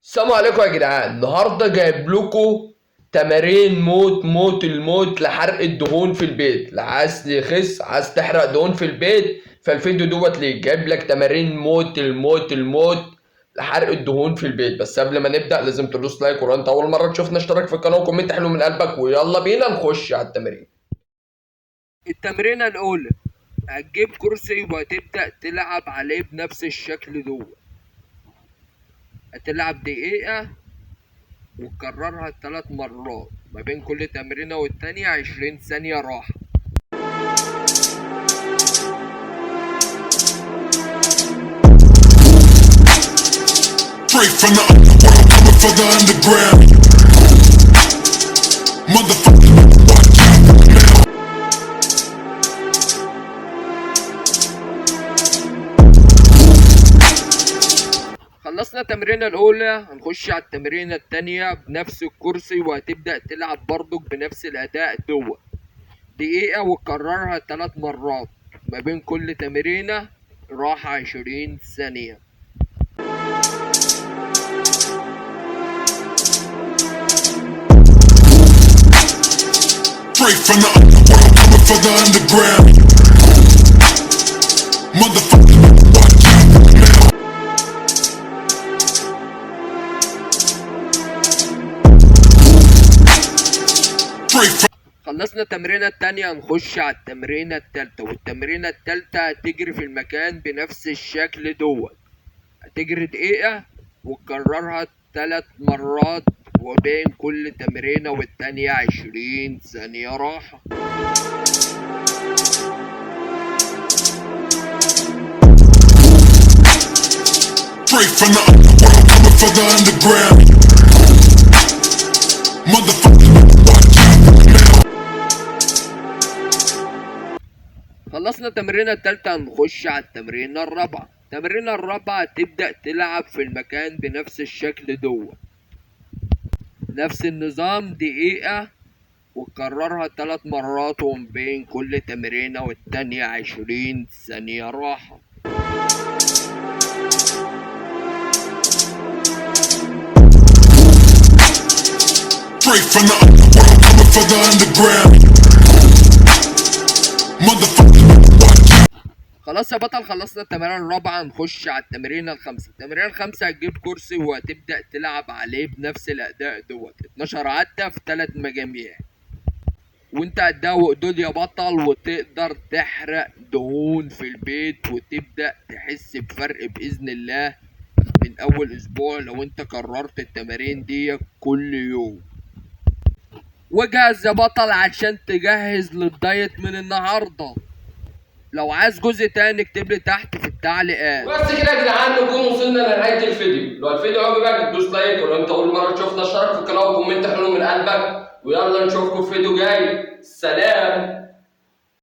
السلام عليكم يا جدعان. النهارده جايب لكم تمارين موت موت الموت لحرق الدهون في البيت. لا عايز يخس، عايز تحرق دهون في البيت، فالفيديو دوت ليك. جايب لك تمارين موت الموت الموت لحرق الدهون في البيت. بس قبل ما نبدأ لازم تدوس لايك، ولو انت اول مرة تشوفنا اشترك في القناة وكومنت حلو من قلبك، ويلا بينا نخش على التمارين. التمرينة الأولى، هتجيب كرسي وهتبدأ تلعب عليه بنفس الشكل دوت. هتلعب دقيقة وتكررها 3 مرات، ما بين كل تمرينة والتانية 20 ثانية راحة. Straight from the underworld, coming for the underground. Motherfucker, watch out now. خلصنا التمرينة الأولى، هنخش على التمرينة التانية بنفس الكرسي، وهتبدأ تلعب برضك بنفس الأداء دوت. دقيقة وتكررها 3 مرات، ما بين كل تمرينة راحة 20 ثانية. Straight from the underworld, coming for the underground. Motherfucker, watch out now. Straight from خلصنا التمرينة التانية، هنخش على التمرينة التالتة. والتمرينة التالتة هتجري في المكان بنفس الشكل دوت. هتجري دقيقة وتكررها 3 مرات، وبين كل تمرينة والتانية 20 ثانية راحة. straight from the underworld, coming for the underground. Motherfucker, watch out now. خلصنا التمرينة التالتة، هنخش على التمرينة الرابعة. التمرينة الرابعة تبدأ تلعب في المكان بنفس الشكل دوت، نفس النظام. دقيقة وتكررها 3 مرات، وما بين كل تمرينة والتانية 20 ثانية راحة. Straight from the underworld, coming for the underground. Motherfucker, watch out. خلاص يا بطل، خلصنا التمرين الرابعة، هنخش على التمرين الخامسة. التمرين الخامسة هتجيب كرسي وهتبدأ تلعب عليه بنفس الأداء دوت. 12 عدة في 3 مجاميع، وانت هتدوق دول يا بطل، وتقدر تحرق دهون في البيت، وتبدأ تحس بفرق بإذن الله من أول أسبوع لو انت كررت التمارين دي كل يوم. وجهز يا بطل عشان تجهز للدايت من النهارده. لو عايز جزء تاني اكتب لي تحت في التعليقات. بس كده يا جدعان، نكون وصلنا لنهايه الفيديو. لو الفيديو عجبك تدوس لايك، ولو انت اول مره تشوفنا اشترك في القناه وكومنت حلو من قلبك، ويلا نشوفكم في فيديو جاي. سلام.